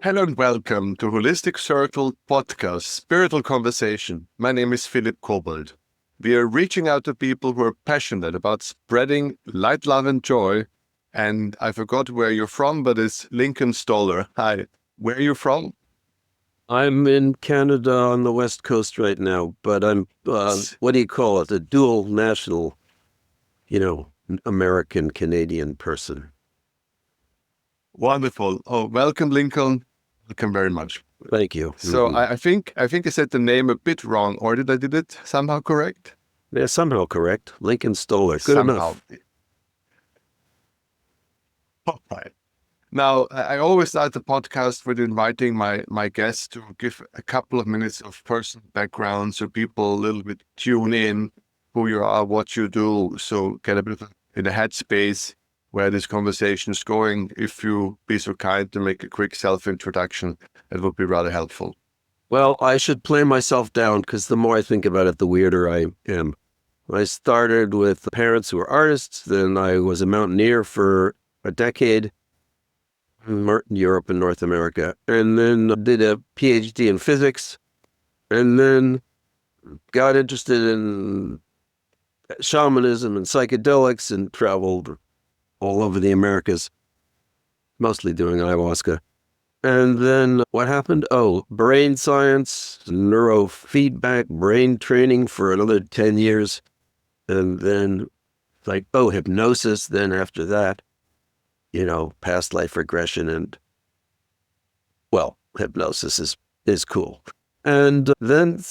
Hello and welcome to Holistic Circle podcast, Spiritual Conversation. My name is Philipp Kobald. We are reaching out to people who are passionate about spreading light, love, and joy. And I forgot where you're from, but it's Lincoln Stoller. Hi, where are you from? I'm in Canada on the West Coast right now, but I'm, what do you call it? A dual national, American Canadian person. Wonderful. Oh, welcome, Lincoln. Welcome very much. Thank you. So I think I said the name a bit wrong, or did I did it somehow correct? Yeah, somehow correct. Lincoln Stoller. Good Somehow. enough. All right. Now, I always start the podcast with inviting my guests to give a couple of minutes of personal background so people a little bit tune in who you are, what you do, so get a bit in the headspace where this conversation is going. If you be so kind to make a quick self-introduction, it would be rather helpful. Well, I should play myself down because the more I think about it, the weirder I am. I started with parents who were artists. Then I was a mountaineer for a decade in Europe and North America, and then did a PhD in physics, and then got interested in shamanism and psychedelics and traveled all over the Americas, mostly doing ayahuasca. And then what happened? Oh, brain science, neurofeedback, brain training for another 10 years. And then hypnosis. Then after that, past life regression and, well, hypnosis is cool. And then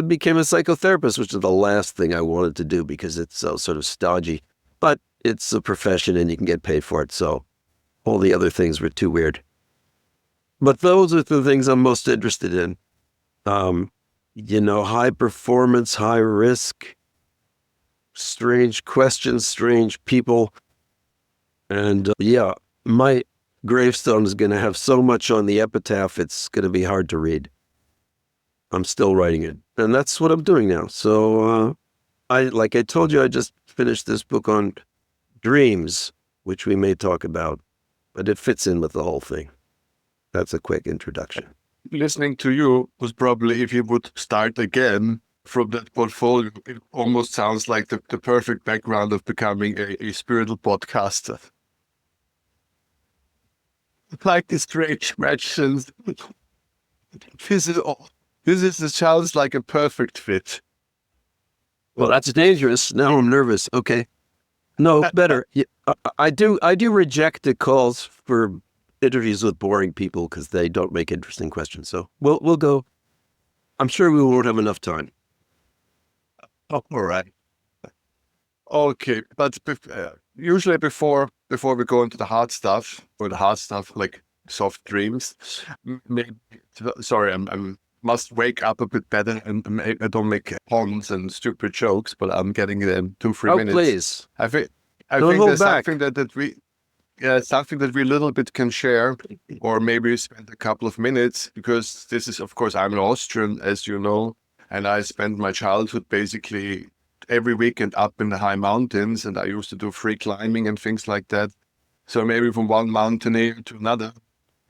became a psychotherapist, which is the last thing I wanted to do because it's so sort of stodgy. But it's a profession and you can get paid for it. So all the other things were too weird. But those are the things I'm most interested in. High performance, high risk, strange questions, strange people. And my gravestone is going to have so much on the epitaph, it's going to be hard to read. I'm still writing it. And that's what I'm doing now. So like I told you, I just finished this book on dreams, which we may talk about, but it fits in with the whole thing. That's a quick introduction. Listening to you was probably, if you would start again from that portfolio, it almost sounds like the perfect background of becoming a spiritual podcaster. Like the strange questions. This sounds like a perfect fit. Well, that's dangerous. Now I'm nervous. Okay. No, better. I do reject the calls for interviews with boring people because they don't make interesting questions. So we'll go. I'm sure we won't have enough time. Oh, all right. Okay, but usually before we go into the hard stuff like soft dreams, maybe, sorry, I'm must wake up a bit better and I don't make puns and stupid jokes, but I'm getting them 2-3 minutes. Please. I think Don't hold there's back. something that we a little bit can share, or maybe spend a couple of minutes, because this is, of course, I'm an Austrian, as you know, and I spent my childhood basically every weekend up in the high mountains, and I used to do free climbing and things like that. So maybe from one mountaineer to another,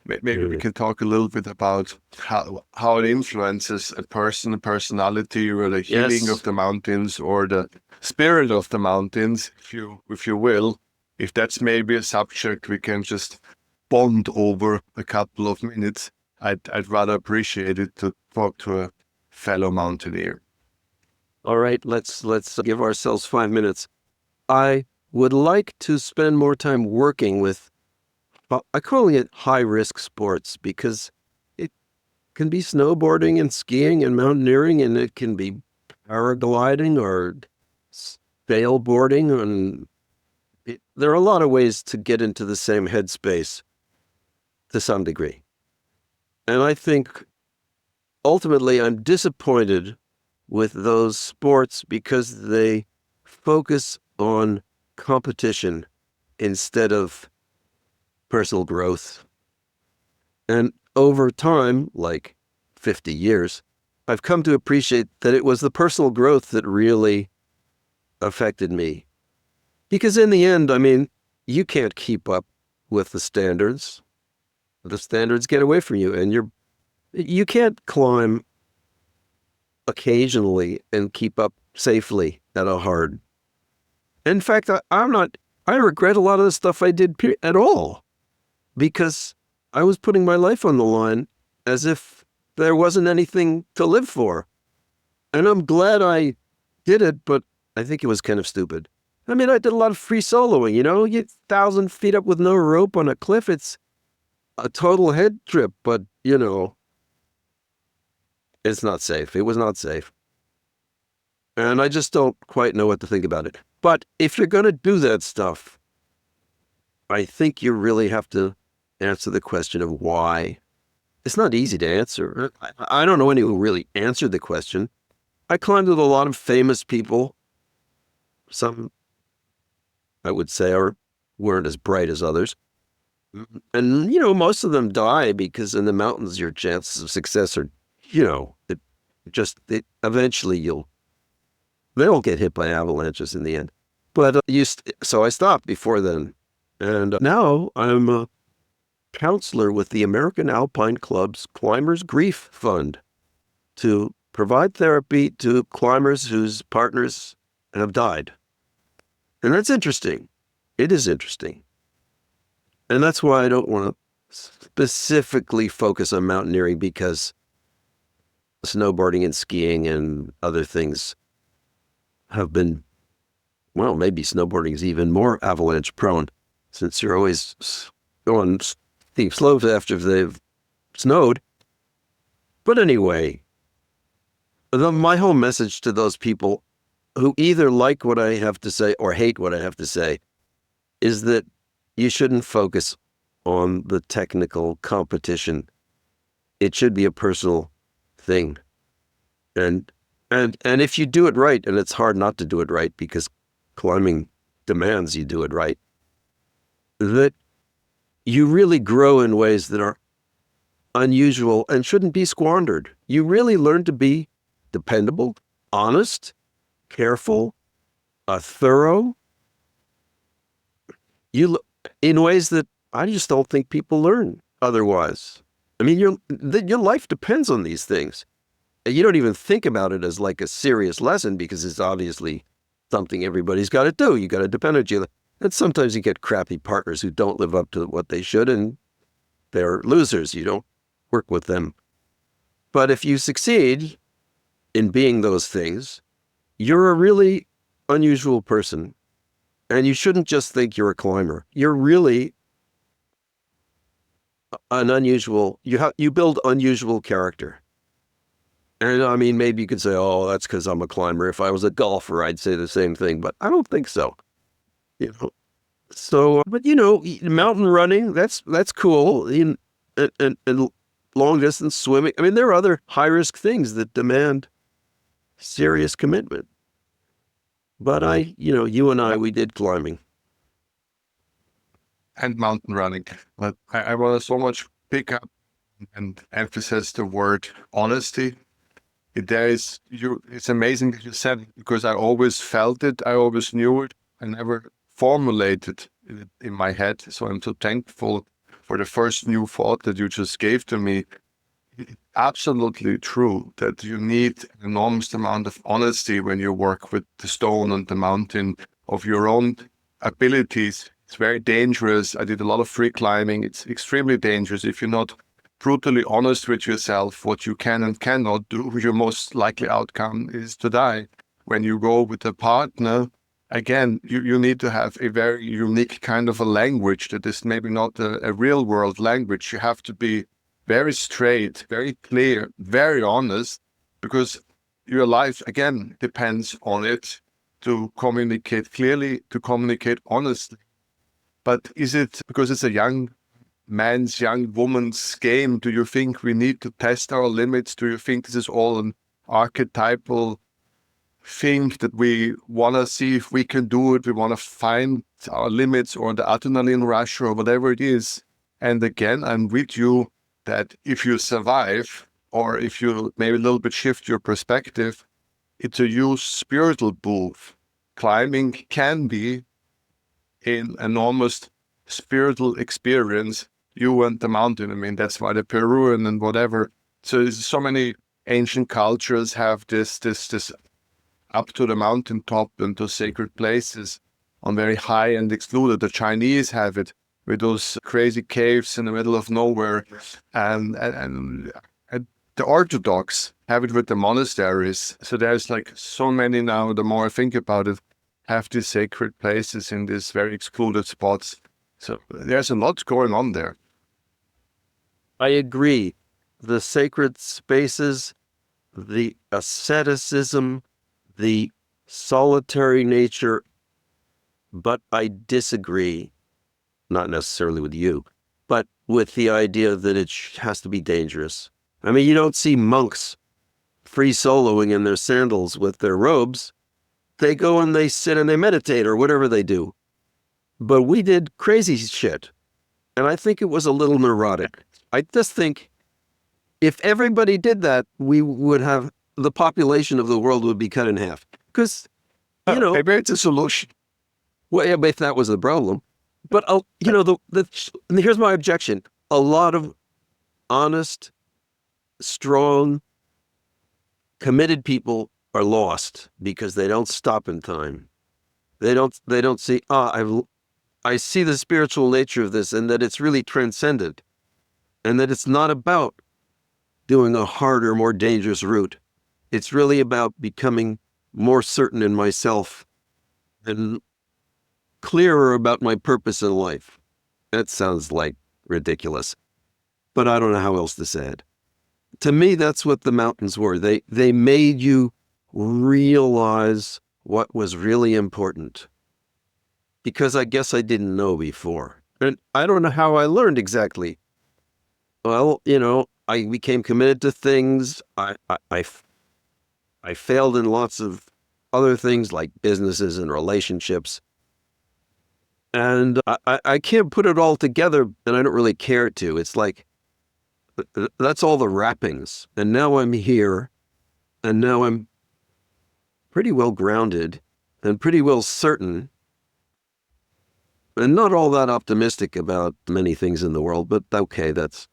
maybe we can talk a little bit about how it influences a personality, or the healing of the mountains, or the spirit of the mountains, if you will. If that's maybe a subject we can just bond over a couple of minutes, I'd rather appreciate it to talk to a fellow mountaineer. All right, let's give ourselves 5 minutes. I would like to spend more time working with, I'm calling it high-risk sports, because it can be snowboarding and skiing and mountaineering, and it can be paragliding or sailboarding, and there are a lot of ways to get into the same headspace to some degree. And I think ultimately I'm disappointed with those sports because they focus on competition instead of personal growth. And over time, like 50 years, I've come to appreciate that it was the personal growth that really affected me. Because in the end, I mean, you can't keep up with the standards. The standards get away from you, and you can't climb occasionally and keep up safely at a hard. In fact, I regret a lot of the stuff I did at all, because I was putting my life on the line as if there wasn't anything to live for. And I'm glad I did it, but I think it was kind of stupid. I mean, I did a lot of free soloing, you get 1,000 feet up with no rope on a cliff. It's a total head trip, but, it's not safe. It was not safe. And I just don't quite know what to think about it. But if you're going to do that stuff, I think you really have to answer the question of why. It's not easy to answer. I don't know anyone who really answered the question. I climbed with a lot of famous people. Some, I would say, weren't as bright as others. And, most of them die because in the mountains, your chances of success are, eventually they'll get hit by avalanches in the end. But so I stopped before then. And now I'm a counselor with the American Alpine Club's Climbers Grief Fund to provide therapy to climbers whose partners have died. And that's interesting. It is interesting. And that's why I don't want to specifically focus on mountaineering, because snowboarding and skiing and other things have been, well, maybe snowboarding is even more avalanche prone, since you're always going steep slopes after they've snowed. But anyway, my whole message to those people who either like what I have to say or hate what I have to say is that you shouldn't focus on the technical competition. It should be a personal thing. And if you do it right, and it's hard not to do it right because climbing demands you do it right, that you really grow in ways that are unusual and shouldn't be squandered. You really learn to be dependable, honest, careful, thorough. In ways that I just don't think people learn otherwise. I mean, your life depends on these things. You don't even think about it as like a serious lesson because it's obviously something everybody's got to do. You got to depend on each other. And sometimes you get crappy partners who don't live up to what they should, and they're losers. You don't work with them. But if you succeed in being those things, you're a really unusual person. And you shouldn't just think you're a climber. You're really an unusual, you build unusual character. And I mean, maybe you could say, oh, that's because I'm a climber. If I was a golfer, I'd say the same thing, but I don't think so. So, but mountain running, that's cool. And long distance swimming. I mean, there are other high risk things that demand serious commitment. But you and I, we did climbing. And mountain running. But I want to so much pick up and emphasize the word honesty. It's amazing that you said it, because I always felt it. I always knew it. I never formulated it in my head. So I'm so thankful for the first new thought that you just gave to me. It's absolutely true that you need an enormous amount of honesty when you work with the stone on the mountain, of your own abilities. It's very dangerous. I did a lot of free climbing. It's extremely dangerous if you're not brutally honest with yourself, what you can and cannot do. Your most likely outcome is to die. When you go with a partner, again, you need to have a very unique kind of a language that is maybe not a real world language. You have to be very straight, very clear, very honest, because your life, again, depends on it, to communicate clearly, to communicate honestly. But is it because it's a young man's, young woman's game? Do you think we need to test our limits? Do you think this is all an archetypal thing that we want to see if we can do it? We want to find our limits, or the adrenaline rush, or whatever it is. And again, I'm with you that if you survive, or if you maybe a little bit shift your perspective, it's a huge spiritual boost. Climbing can be an enormous spiritual experience you and the mountain. I mean, that's why the Peruvian and whatever. So there's so many ancient cultures have this up to the mountaintop and to sacred places on very high and excluded. The Chinese have it with those crazy caves in the middle of nowhere, and the Orthodox have it with the monasteries. So there's like so many now. The more I think about it, have these sacred places in these very excluded spots. So there's a lot going on there. I agree. The sacred spaces, the asceticism, the solitary nature, but I disagree, not necessarily with you, but with the idea that it has to be dangerous. I mean, you don't see monks free soloing in their sandals with their robes. They go and they sit and they meditate or whatever they do. But we did crazy shit. And I think it was a little neurotic. I just think if everybody did that, we would have the population of the world would be cut in half. Because, you know, maybe it's a solution. well, yeah, but if that was the problem. But, you know, here's my objection. A lot of honest, strong, committed people are lost because they don't stop in time. They don't see, I see the spiritual nature of this and that it's really transcendent and that it's not about doing a harder, more dangerous route. It's really about becoming more certain in myself and clearer about my purpose in life. That sounds like ridiculous, but I don't know how else to say it. To me, that's what the mountains were. They made you realize what was really important, because I guess I didn't know before. And I don't know how I learned exactly. Well, you know, I became committed to things. I failed in lots of other things like businesses and relationships. And I can't put it all together, and I don't really care to. It's like, that's all the wrappings. And now I'm here, and now I'm pretty well grounded and pretty well certain and not all that optimistic about many things in the world, but okay, that's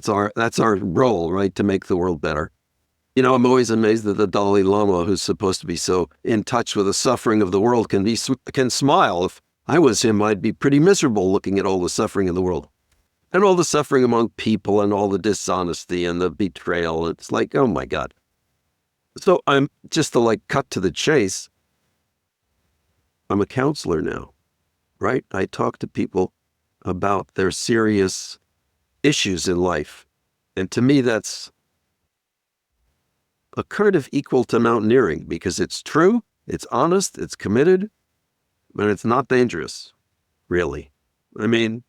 our role, right? To make the world better. You know, I'm always amazed that the Dalai Lama, who's supposed to be so in touch with the suffering of the world, can smile. If I was him, I'd be pretty miserable looking at all the suffering in the world. And all the suffering among people and all the dishonesty and the betrayal. It's like, oh my God. So I'm just to like cut to the chase. I'm a counselor now, right? I talk to people about their serious issues in life. And to me, that's a kind of equal to mountaineering because it's true, it's honest, it's committed, but it's not dangerous, really. I mean,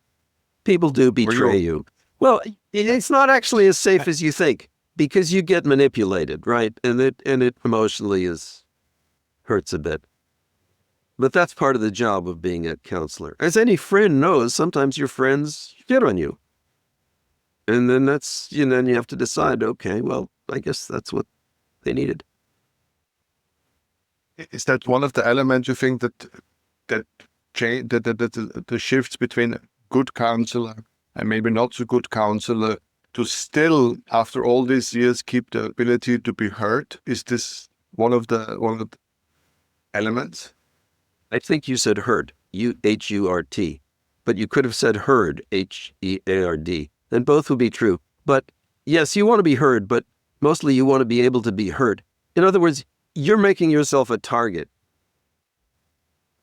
people do betray you. Well, it's not actually as safe as you think because you get manipulated, right? And it emotionally hurts a bit. But that's part of the job of being a counselor. As any friend knows, sometimes your friends shit on you. And then then you have to decide, okay, well, I guess that's what they needed. Is that one of the elements you think that change the shifts between good counselor and maybe not so good counselor to still, after all these years, keep the ability to be heard? Is this one of the elements? I think you said hurt, H-U-R-T, but you could have said heard, H-E-A-R-D. Then both would be true. But yes, you want to be heard, but mostly you want to be able to be heard. In other words, you're making yourself a target.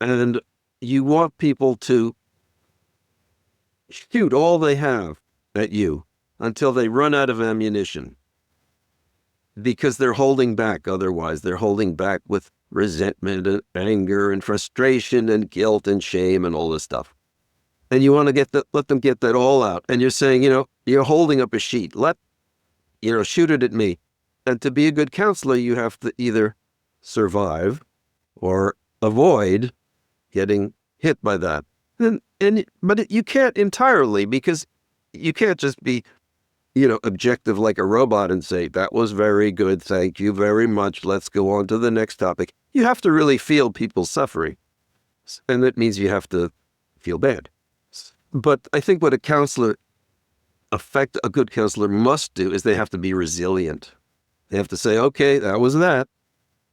And you want people to shoot all they have at you until they run out of ammunition. Because they're holding back otherwise. They're holding back with resentment and anger and frustration and guilt and shame and all this stuff. And you want to let them get that all out. And you're saying, you're holding up a sheet. Shoot it at me. And to be a good counselor, you have to either survive or avoid getting hit by that. But you can't entirely, because you can't just be, objective like a robot and say, that was very good, thank you very much, let's go on to the next topic. You have to really feel people's suffering. And that means you have to feel bad. But I think what a counselor effect a good counselor must do is they have to be resilient. They have to say, okay, that was that.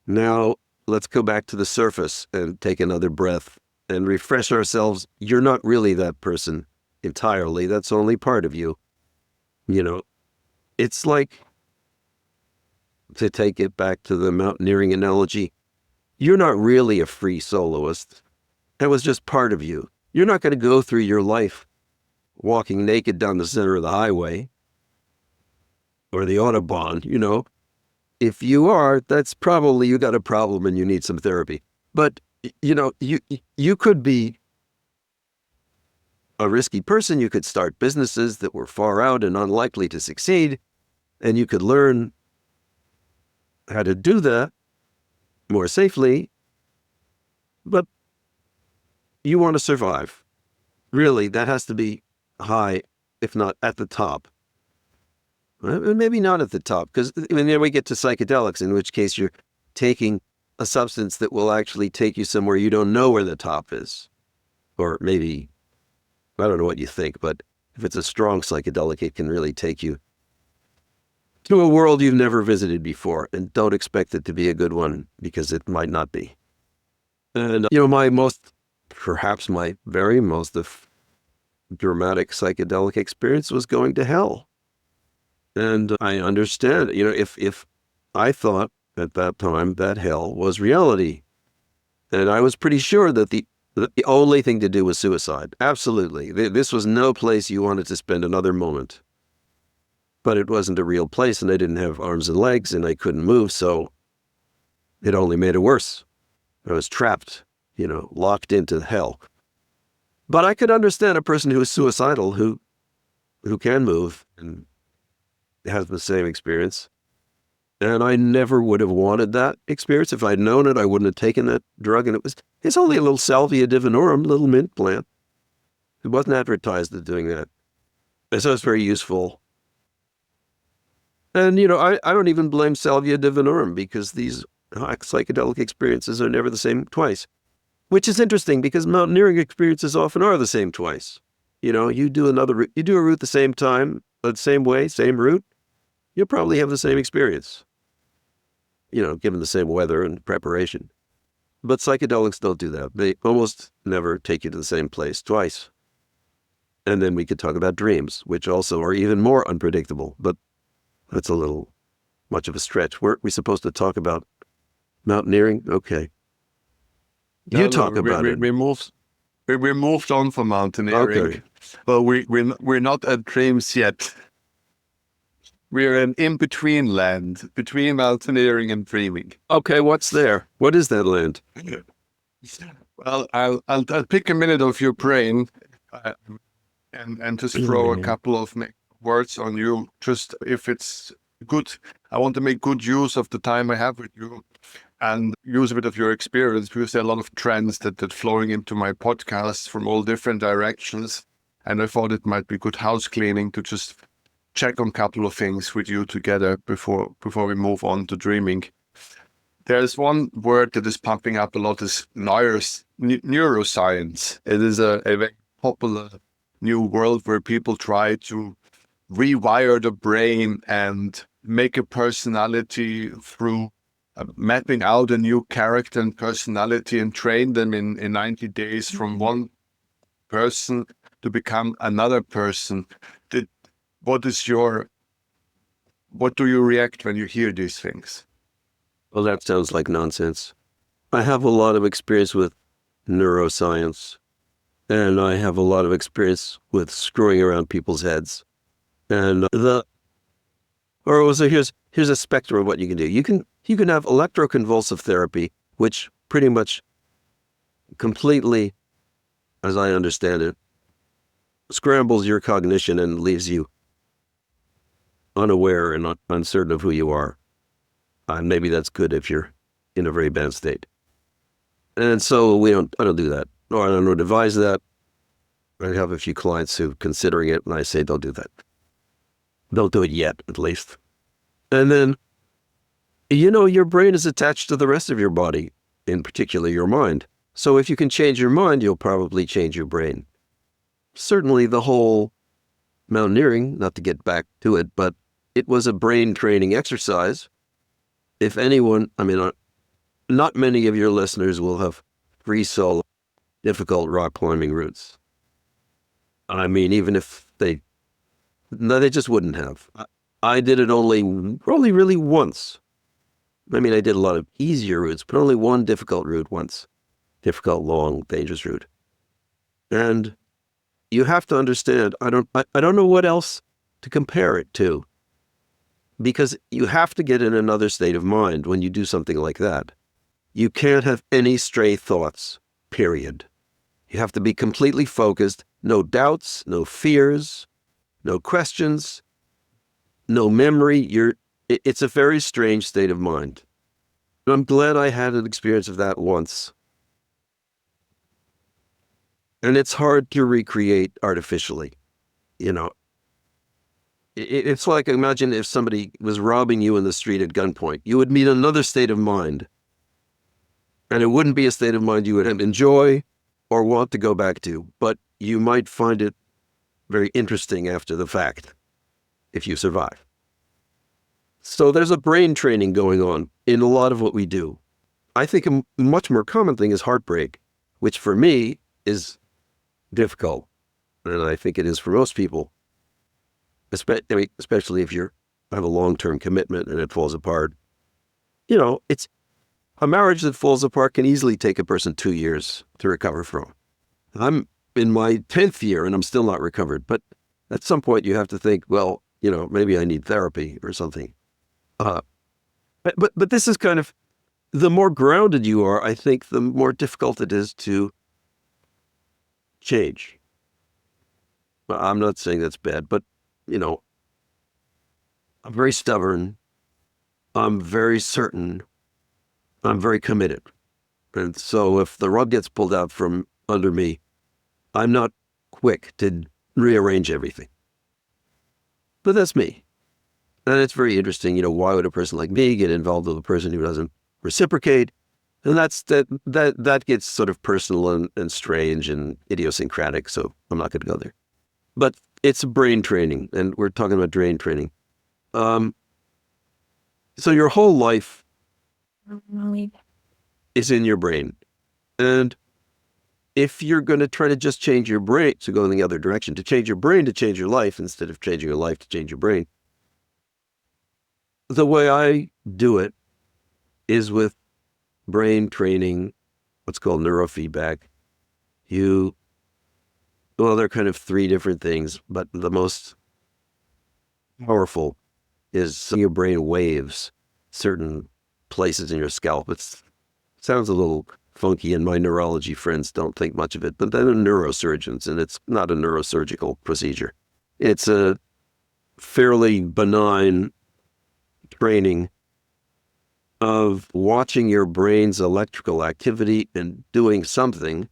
Now let's go back to the surface and take another breath and refresh ourselves. You're not really that person entirely. That's only part of you. You know, it's like, to take it back to the mountaineering analogy, you're not really a free soloist. That was just part of you. You're not going to go through your life walking naked down the center of the highway or the Autobahn, you know. If you are, that's probably you got a problem and you need some therapy. But, you know, you could be a risky person. You could start businesses that were far out and unlikely to succeed, and you could learn how to do that more safely. But you want to survive. Really, that has to be high, if not at the top. Maybe not at the top, because then we get to psychedelics, in which case you're taking a substance that will actually take you somewhere you don't know where the top is. Or maybe, I don't know what you think, but if it's a strong psychedelic, it can really take you to a world you've never visited before, and don't expect it to be a good one, because it might not be. And, you know, perhaps my very most dramatic psychedelic experience was going to hell. And I understand, you know, if I thought at that time that hell was reality, and I was pretty sure that the only thing to do was suicide. Absolutely. This was no place you wanted to spend another moment. But it wasn't a real place, and I didn't have arms and legs, and I couldn't move, so it only made it worse. I was trapped, you know, locked into hell. But I could understand a person who is suicidal, who can move and has the same experience. And I never would have wanted that experience. If I'd known it, I wouldn't have taken that drug. And it's only a little Salvia divinorum, little mint plant. It wasn't advertised as doing that. And so it's very useful. And, you know, I don't even blame Salvia divinorum, because these psychedelic experiences are never the same twice. Which is interesting, because mountaineering experiences often are the same twice. You know, you do a route the same time, the same way, same route, you'll probably have the same experience, you know, given the same weather and preparation. But psychedelics don't do that. They almost never take you to the same place twice. And then we could talk about dreams, which also are even more unpredictable, but that's a little much of a stretch. Weren't we supposed to talk about mountaineering? Okay. You talk about it. We moved on from mountaineering. Okay. But we're not at dreams yet. We're in between land, between mountaineering and dreaming. Okay, what's there? What is that land? Well, I'll pick a minute of your brain and just throw a couple of words on you. Just if it's good, I want to make good use of the time I have with you and use a bit of your experience, because there are a lot of trends that flowing into my podcast from all different directions. And I thought it might be good house cleaning to just check on a couple of things with you together before we move on to dreaming. There's one word that is popping up a lot, is neuroscience. It is a very popular new world where people try to rewire the brain and make a personality through mapping out a new character and personality and train them in 90 days from one person to become another person. What do you react when you hear these things? Well, that sounds like nonsense. I have a lot of experience with neuroscience, and I have a lot of experience with screwing around people's heads. And here's a spectrum of what you can do. You can have electroconvulsive therapy, which pretty much completely, as I understand it, scrambles your cognition and leaves you unaware and uncertain of who you are. And maybe that's good if you're in a very bad state. And so I don't do that, or I don't advise that. I have a few clients who are considering it, and I say, don't do that. Don't do it yet, at least. And then, you know, your brain is attached to the rest of your body, in particular your mind. So if you can change your mind, you'll probably change your brain. Certainly the whole mountaineering, not to get back to it, but it was a brain training exercise. If anyone, not many of your listeners will have free solo difficult rock climbing routes. Even if no, they just wouldn't have. I did it only really once. I did a lot of easier routes, but only one difficult route once. Difficult, long, dangerous route. And you have to understand, I don't know what else to compare it to, because you have to get in another state of mind when you do something like that. You can't have any stray thoughts, period. You have to be completely focused, no doubts, no fears, no questions, no memory. It's a very strange state of mind. I'm glad I had an experience of that once. And it's hard to recreate artificially. It's like, imagine if somebody was robbing you in the street at gunpoint. You would meet another state of mind. And it wouldn't be a state of mind you would enjoy or want to go back to, but you might find it very interesting after the fact, if you survive. So there's a brain training going on in a lot of what we do. I think a much more common thing is heartbreak, which for me is difficult. And I think it is for most people, especially if you have a long-term commitment and it falls apart. It's a marriage that falls apart can easily take a person 2 years to recover from. I'm in my 10th year and I'm still not recovered. But at some point you have to think, well, maybe I need therapy or something. But this is kind of, the more grounded you are, I think the more difficult it is to change. I'm not saying that's bad, but, I'm very stubborn. I'm very certain. I'm very committed. And so if the rug gets pulled out from under me, I'm not quick to rearrange everything. But that's me. And it's very interesting, why would a person like me get involved with a person who doesn't reciprocate? And that gets sort of personal and strange and idiosyncratic, so I'm not going to go there. But it's brain training, and we're talking about brain training. So your whole life is in your brain. And if you're going to try to just change your brain, to go in the other direction, to change your brain to change your life instead of changing your life to change your brain, the way I do it is with brain training, what's called neurofeedback. There are kind of 3 different things, but the most powerful is your brain waves certain places in your scalp. It sounds a little funky, and my neurology friends don't think much of it, but they're neurosurgeons, and it's not a neurosurgical procedure. It's a fairly benign training of watching your brain's electrical activity and doing something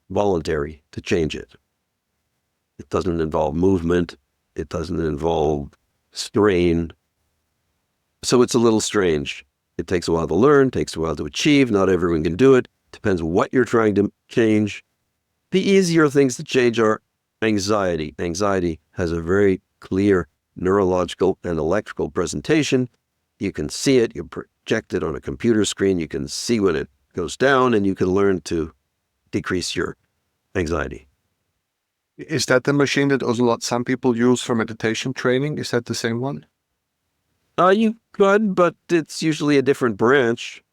voluntary to change it. It doesn't involve movement. It doesn't involve strain. So it's a little strange. It takes a while to learn, takes a while to achieve. Not everyone can do it. Depends what you're trying to change. The easier things to change are anxiety. Anxiety has a very clear neurological and electrical presentation. You can see it. You project it on a computer screen. You can see when it goes down, and you can learn to decrease your anxiety. Is that the machine that also some people use for meditation training? Is that the same one? You could, but it's usually a different branch.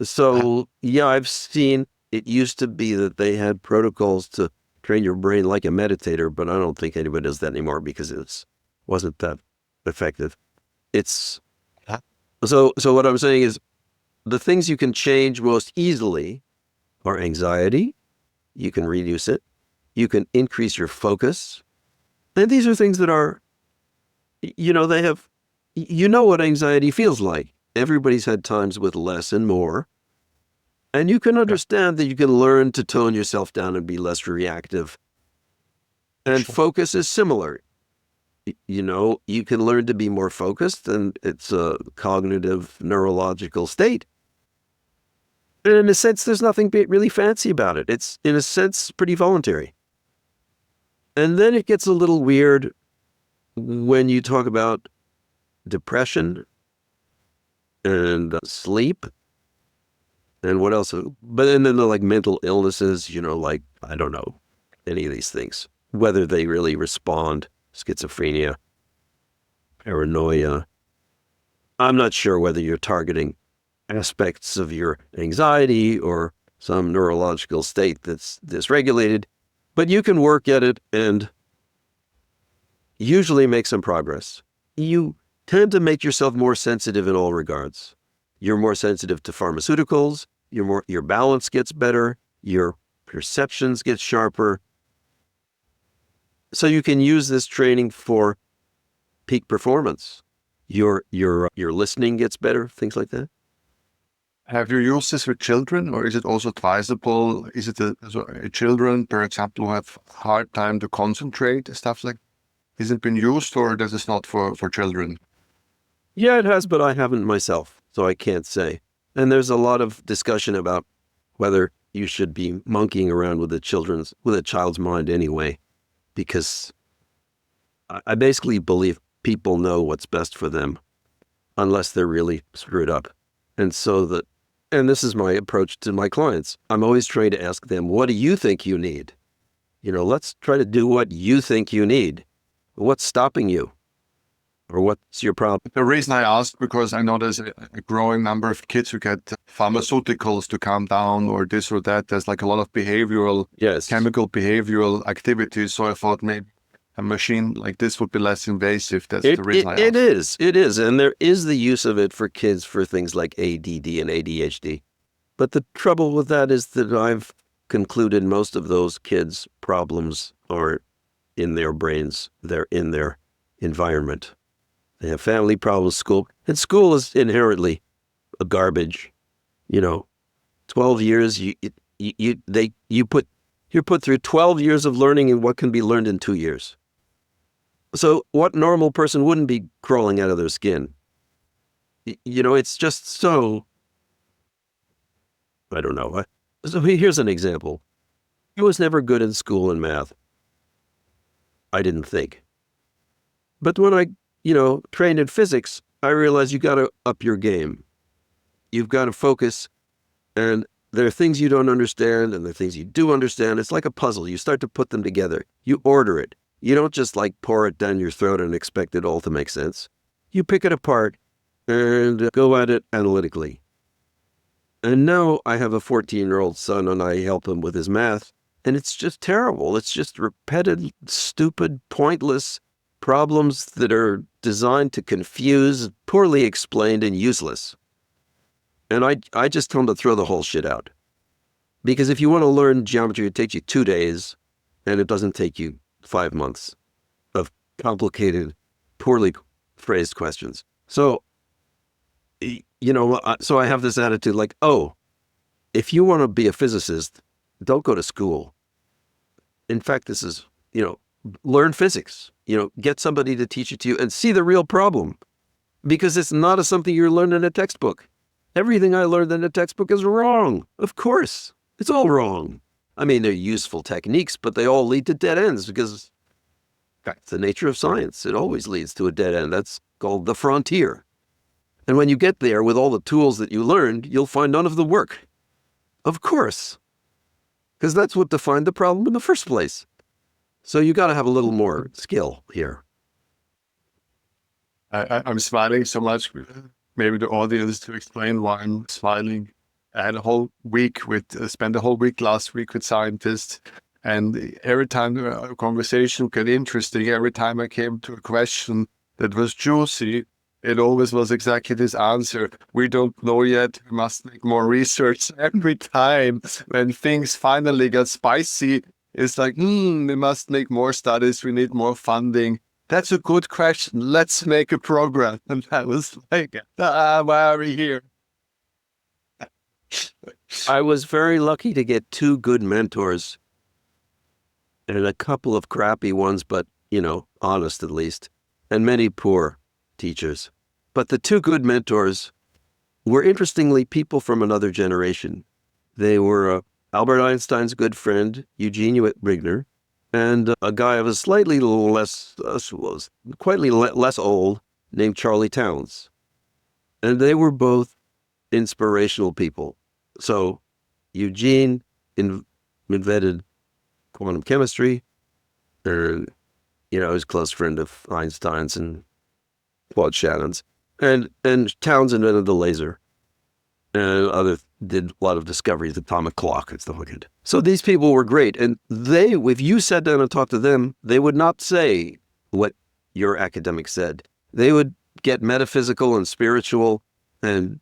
So, yeah, I've seen, it used to be that they had protocols to train your brain like a meditator, but I don't think anybody does that anymore because it wasn't that effective. So what I'm saying is the things you can change most easily are anxiety. You can reduce it. You can increase your focus. And these are things that are, they have, what anxiety feels like. Everybody's had times with less and more. And you can understand that you can learn to tone yourself down and be less reactive. And focus is similar. You can learn to be more focused, and it's a cognitive, neurological state. And in a sense, there's nothing really fancy about it. It's, in a sense, pretty voluntary. And then it gets a little weird when you talk about depression and sleep and what else. But then the like mental illnesses, like, I don't know, any of these things, whether they really respond, schizophrenia, paranoia. I'm not sure whether you're targeting aspects of your anxiety or some neurological state that's dysregulated, but you can work at it and usually make some progress. You tend to make yourself more sensitive in all regards. You're more sensitive to pharmaceuticals, your balance gets better, your perceptions get sharper. So you can use this training for peak performance. Your listening gets better, things like that. Have you used this with children, or is it also advisable? Is it children, for example, who have hard time to concentrate, stuff like? Is it been used, or does this not for children? Yeah, it has, but I haven't myself, so I can't say. And there's a lot of discussion about whether you should be monkeying around with a child's mind anyway, because I basically believe people know what's best for them, unless they're really screwed up. And this is my approach to my clients. I'm always trying to ask them, what do you think you need? Let's try to do what you think you need. What's stopping you? Or what's your problem? The reason I ask, because I know there's a growing number of kids who get pharmaceuticals to calm down or this or that. There's like a lot of chemical behavioral activities. So I thought maybe a machine like this would be less invasive. That's the reason I asked. It is. And there is the use of it for kids for things like ADD and ADHD. But the trouble with that is that I've concluded most of those kids' problems are in their brains. They're in their environment. They have family problems, school. And school is inherently a garbage. 12 years, you're put through 12 years of learning in what can be learned in 2 years. So what normal person wouldn't be crawling out of their skin? It's just so, I don't know. So here's an example. I was never good in school in math. I didn't think. But when I, trained in physics, I realized you got to up your game. You've got to focus, and there are things you don't understand and there are things you do understand. It's like a puzzle. You start to put them together. You order it. You don't just pour it down your throat and expect it all to make sense. You pick it apart and go at it analytically. And now I have a 14-year-old son and I help him with his math, and it's just terrible. It's just repetitive, stupid, pointless problems that are designed to confuse, poorly explained, and useless. And I just tell him to throw the whole shit out. Because if you want to learn geometry, it takes you 2 days, and it doesn't take you 5 months of complicated, poorly phrased questions. So, so I have this attitude like, if you want to be a physicist, don't go to school. In fact, this is, learn physics. Get somebody to teach it to you and see the real problem. Because it's not something you learn in a textbook. Everything I learned in a textbook is wrong. Of course. It's all wrong. I mean, they're useful techniques, but they all lead to dead ends because that's the nature of science. It always leads to a dead end. That's called the frontier. And when you get there with all the tools that you learned, you'll find none of them work. Of course. Because that's what defined the problem in the first place. So you got to have a little more skill here. I'm smiling so much. Maybe the audience to explain why I'm smiling. I had spent a whole week last week with scientists, and every time a conversation got interesting, every time I came to a question that was juicy, it always was exactly this answer. We don't know yet. We must make more research. Every time when things finally got spicy, it's like, we must make more studies. We need more funding. That's a good question. Let's make a program. And I was like, why are we here? I was very lucky to get 2 good mentors and a couple of crappy ones, but, honest at least, and many poor teachers. But the 2 good mentors were interestingly people from another generation. They were Albert Einstein's good friend, Eugene Wigner, and a guy of a slightly less, was less old, named Charlie Towns. And they were both inspirational people. So Eugene invented quantum chemistry, or, he was a close friend of Einstein's and Claude Shannon's. And Towns invented the laser. And did a lot of discoveries, atomic clock and stuff like that. So these people were great. And if you sat down and talked to them, they would not say what your academic said. They would get metaphysical and spiritual. And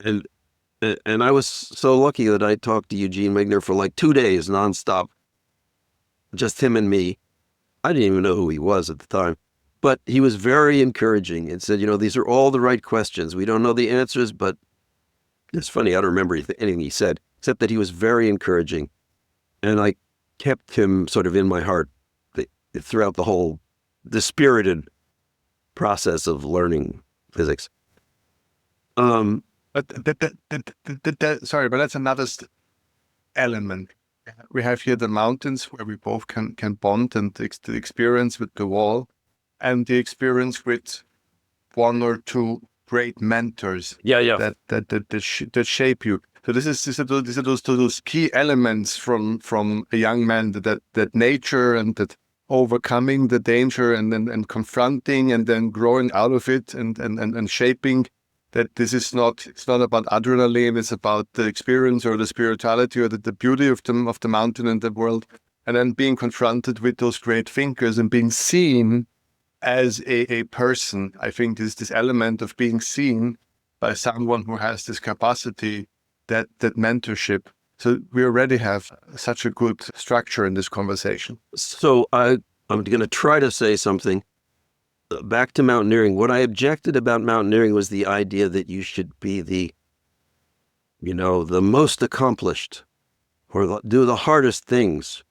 I was so lucky that I talked to Eugene Wigner for like 2 days nonstop, just him and me. I didn't even know who he was at the time. But he was very encouraging and said, these are all the right questions. We don't know the answers, but it's funny, I don't remember anything he said, except that he was very encouraging. And I kept him sort of in my heart throughout the spirited process of learning physics. Sorry, but that's another element. We have here the mountains where we both can bond, and the experience with the wall, and the experience with one or two great mentors. Yeah. That shape you. So these are those key elements from a young man, that nature and that overcoming the danger and confronting and then growing out of it and shaping. That it's not about adrenaline, it's about the experience or the spirituality or the beauty of the mountain and the world, and then being confronted with those great thinkers and being seen as a person. I think this element of being seen by someone who has this capacity, that mentorship. So we already have such a good structure in this conversation. So I'm going to try to say something. Back to mountaineering. What I objected about mountaineering was the idea that you should be the most accomplished, or do the hardest things.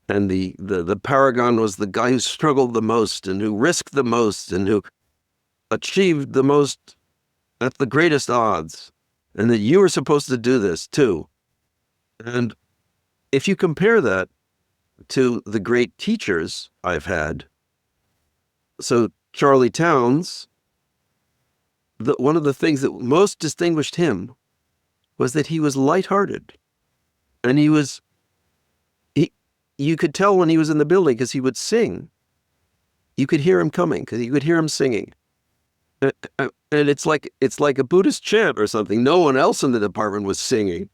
And the paragon was the guy who struggled the most and who risked the most and who achieved the most at the greatest odds. And that you were supposed to do this too. And if you compare that to the great teachers I've had, so Charlie Towns, one of the things that most distinguished him was that he was lighthearted. And you could tell when he was in the building because he would sing. You could hear him coming because you could hear him singing. And it's like a Buddhist chant or something. No one else in the department was singing.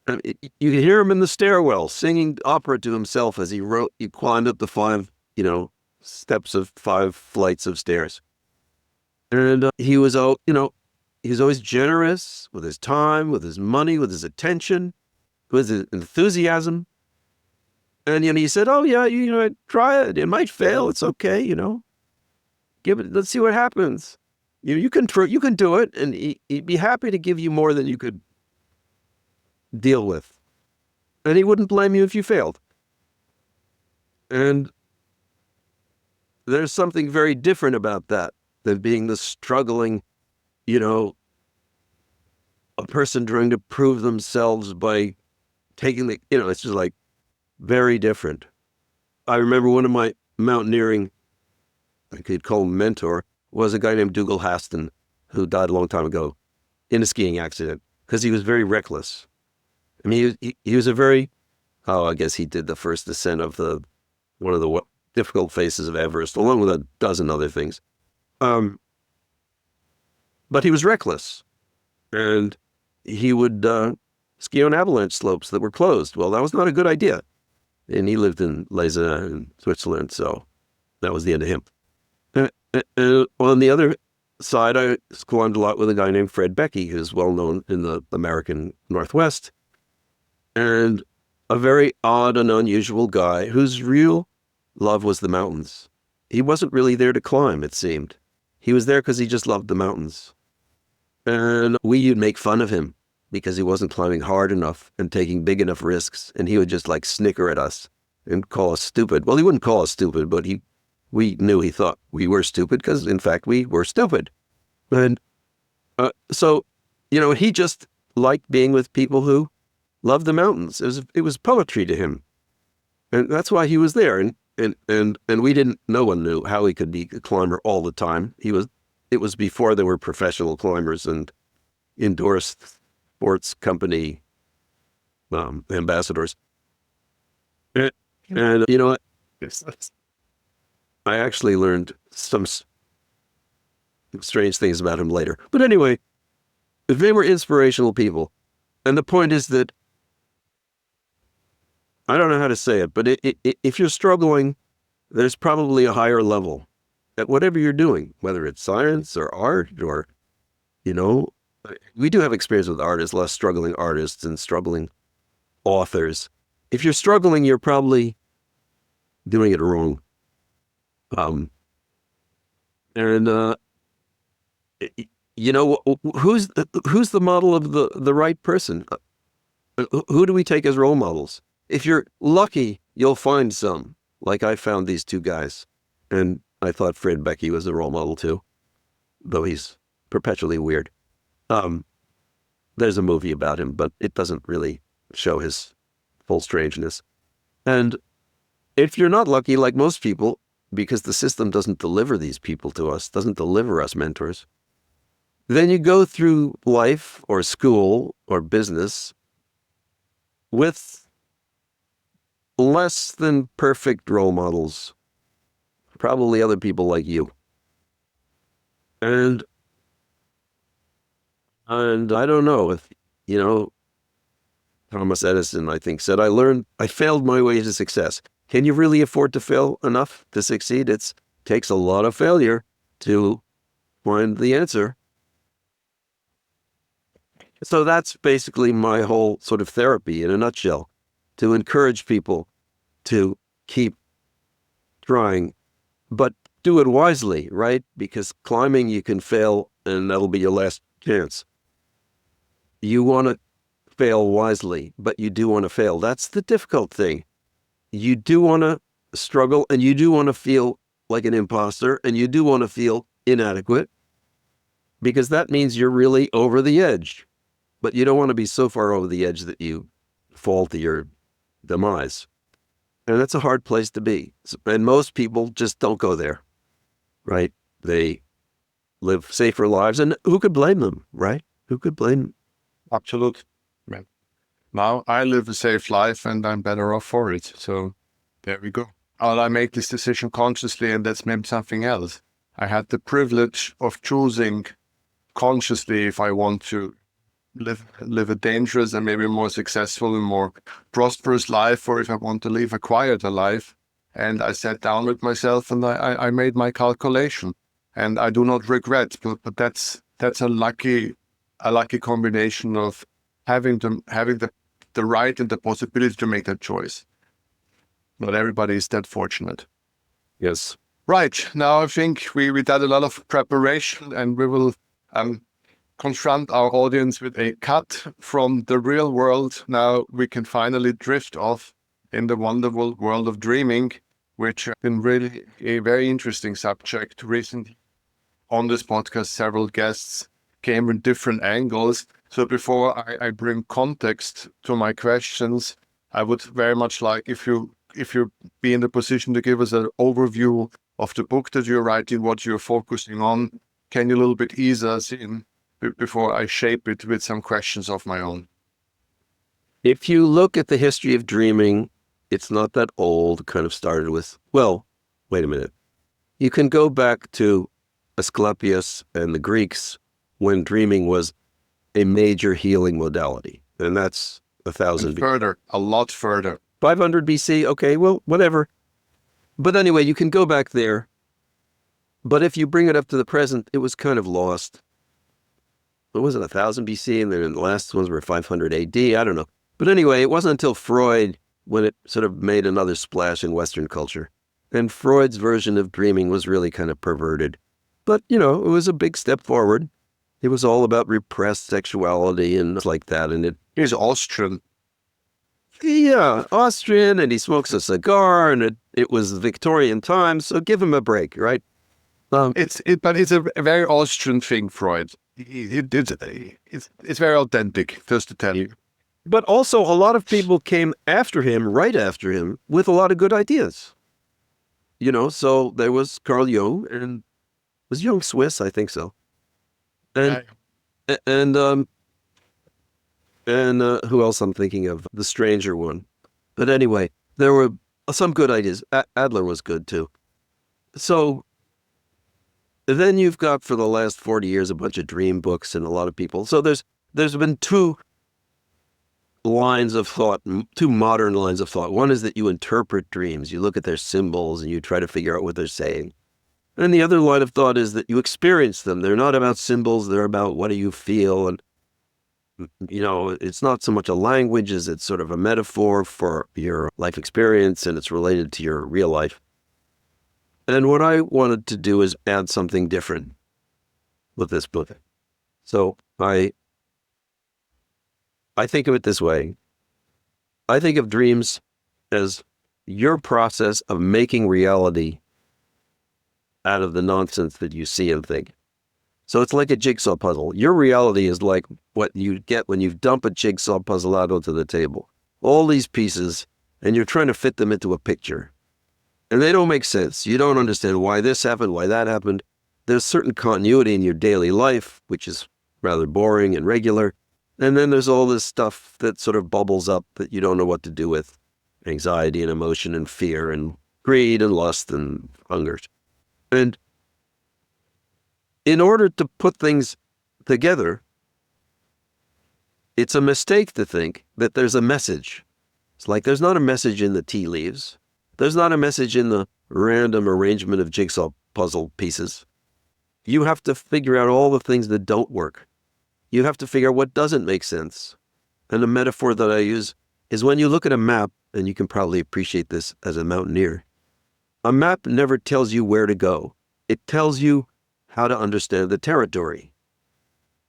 You could hear him in the stairwell singing opera to himself as he climbed up the 5 flights of stairs. And he was always generous with his time, with his money, with his attention, with his enthusiasm. And he said, "Oh yeah, try it. It might fail. It's okay. Give it. Let's see what happens. You can do it, and he'd be happy to give you more than you could deal with, and he wouldn't blame you if you failed." And there's something very different about that than being the struggling, a person trying to prove themselves by taking it's just like very different. I remember one of my mountaineering, I could call him mentor, was a guy named Dougal Haston, who died a long time ago in a skiing accident because he was very reckless. I mean, he was I guess he did the first descent of one of the difficult faces of Everest, along with a dozen other things. But he was reckless, and he would ski on avalanche slopes that were closed. Well, that was not a good idea. And he lived in Leysa in Switzerland, so that was the end of him. On the other side, I climbed a lot with a guy named Fred Beckey, who's well known in the American Northwest, and a very odd and unusual guy whose real love was the mountains. He wasn't really there to climb, it seemed. He was there because he just loved the mountains. And we'd make fun of him because he wasn't climbing hard enough and taking big enough risks, and he would just snicker at us and call us stupid. Well, he wouldn't call us stupid, but we knew he thought we were stupid because, in fact, we were stupid. And so, he just liked being with people who loved the mountains. It was poetry to him. And that's why he was there. And we didn't, no one knew how he could be a climber all the time. It was before there were professional climbers and endorsed sports company ambassadors. And you know what? I actually learned some strange things about him later. But anyway, they were inspirational people. And the point is that, I don't know how to say it, but if you're struggling, there's probably a higher level at whatever you're doing, whether it's science or art or, you know, we do have experience with artists, less struggling artists and struggling authors. If you're struggling, you're probably doing it wrong. You know, who's the model of the right person? Who do we take as role models? If you're lucky, you'll find some. Like I found these two guys, and I thought Fred Becky was a role model too, though he's perpetually weird. There's a movie about him, but it doesn't really show his full strangeness. And if you're not lucky, like most people, because the system doesn't deliver these people to us, doesn't deliver us mentors, then you go through life or school or business with less than perfect role models, probably other people like you. And I don't know if, you know, Thomas Edison, I think, said, I failed my way to success. Can you really afford to fail enough to succeed? It takes a lot of failure to find the answer. So that's basically my whole sort of therapy in a nutshell, to encourage people to keep trying, but do it wisely, right? Because climbing, you can fail and that'll be your last chance. You want to fail wisely, but you do want to fail. That's the difficult thing. You do want to struggle and you do want to feel like an imposter and you do want to feel inadequate because that means you're really over the edge. But you don't want to be so far over the edge that you fall to your demise. And that's a hard place to be. And most people just don't go there, right? They live safer lives. And who could blame them, right? Who could blame them? Absolutely. Now I live a safe life and I'm better off for it. So there we go. I make this decision consciously, and that's maybe something else. I had the privilege of choosing consciously if I want to live a dangerous and maybe more successful and more prosperous life, or if I want to live a quieter life. And I sat down with myself and I made my calculation, and I do not regret. But that's a lucky combination of having the right and the possibility to make that choice. Not everybody is that fortunate. Yes. Right. Now I think we did a lot of preparation, and we will confront our audience with a cut from the real world. Now we can finally drift off in the wonderful world of dreaming, which has been really a very interesting subject. Recently on this podcast, several guests came with different angles. So before I bring context to my questions, I would very much like if you be in the position to give us an overview of the book that you're writing, what you're focusing on. Can you a little bit ease us in before I shape it with some questions of my own? If you look at the history of dreaming, it's not that old. Kind of started with, well, wait a minute. You can go back to Asclepius and the Greeks when dreaming was a major healing modality. And that's 1,000 further, a lot further. 500 BC, okay, well, whatever. But anyway, you can go back there. But if you bring it up to the present, it was kind of lost. What was it, 1,000 BC? And then the last ones were 500 AD, I don't know. But anyway, it wasn't until Freud when it sort of made another splash in Western culture. And Freud's version of dreaming was really kind of perverted. But, you know, it was a big step forward. It was all about repressed sexuality and like that. And He's Austrian. Yeah, Austrian, and he smokes a cigar, and it was Victorian times, so give him a break, right? But it's a very Austrian thing, Freud. It's very authentic, just to tell you. But also a lot of people came after him, right after him, with a lot of good ideas. So there was Carl Jung, and was Jung Swiss? I think so. And Yeah. and who else I'm thinking of? The stranger one. But anyway, there were some good ideas. Adler was good too. So then you've got for the last 40 years a bunch of dream books and a lot of people. So there's been two lines of thought, two modern lines of thought. One is that you interpret dreams. You look at their symbols and you try to figure out what they're saying. And the other line of thought is that you experience them. They're not about symbols. They're about what do you feel. And, it's not so much a language as it's sort of a metaphor for your life experience, and it's related to your real life. And what I wanted to do is add something different with this book. So I think of it this way. I think of dreams as your process of making reality out of the nonsense that you see and think. So it's like a jigsaw puzzle. Your reality is like what you get when you dump a jigsaw puzzle out onto the table. All these pieces, and you're trying to fit them into a picture. And they don't make sense. You don't understand why this happened, why that happened. There's certain continuity in your daily life, which is rather boring and regular. And then there's all this stuff that sort of bubbles up that you don't know what to do with. Anxiety and emotion and fear and greed and lust and hunger. And in order to put things together, it's a mistake to think that there's a message. It's like there's not a message in the tea leaves. There's not a message in the random arrangement of jigsaw puzzle pieces. You have to figure out all the things that don't work. You have to figure out what doesn't make sense. And the metaphor that I use is when you look at a map, and you can probably appreciate this as a mountaineer, a map never tells you where to go. It tells you how to understand the territory.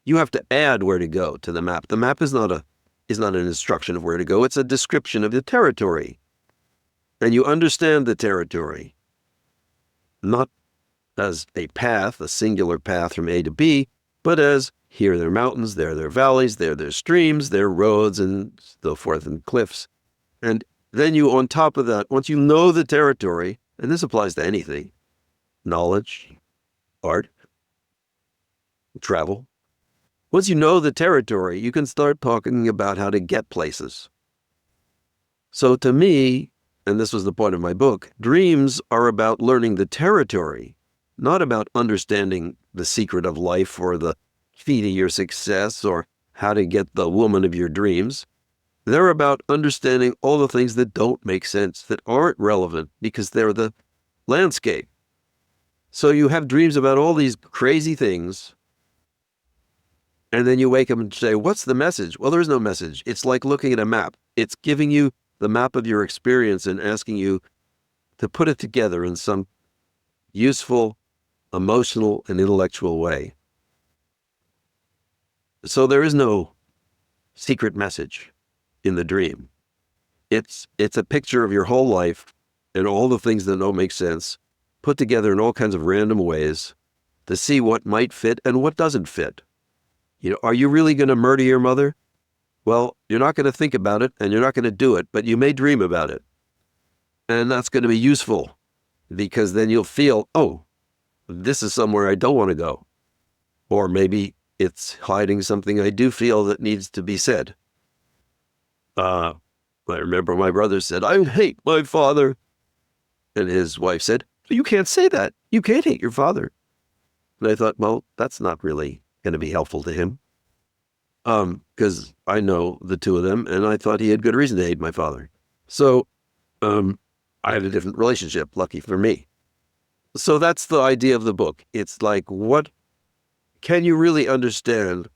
You have to add where to go to the map. The map is not an instruction of where to go. It's a description of the territory. And you understand the territory, not as a path, a singular path from A to B, but as here there are mountains, there are valleys, there are streams, there are roads, and so forth, and cliffs. And then you, on top of that, once you know the territory, and this applies to anything, knowledge, art, travel. Once you know the territory, you can start talking about how to get places. So to me, and this was the point of my book, dreams are about learning the territory, not about understanding the secret of life or the key to your success or how to get the woman of your dreams. They're about understanding all the things that don't make sense, that aren't relevant because they're the landscape. So you have dreams about all these crazy things, and then you wake up and say, what's the message? Well, there's no message. It's like looking at a map. It's giving you the map of your experience and asking you to put it together in some useful, emotional, and intellectual way. So there is no secret message in the dream. It's a picture of your whole life and all the things that don't make sense, put together in all kinds of random ways to see what might fit and what doesn't fit. Are you really going to murder your mother? Well, you're not going to think about it and you're not going to do it, but you may dream about it. And that's going to be useful because then you'll feel, oh, this is somewhere I don't want to go. Or maybe it's hiding something I do feel that needs to be said. I remember my brother said, I hate my father. And his wife said, you can't say that. You can't hate your father. And I thought, well, that's not really going to be helpful to him. Because I know the two of them, and I thought he had good reason to hate my father. So I had a different relationship, lucky for me. So that's the idea of the book. It's like, what can you really understand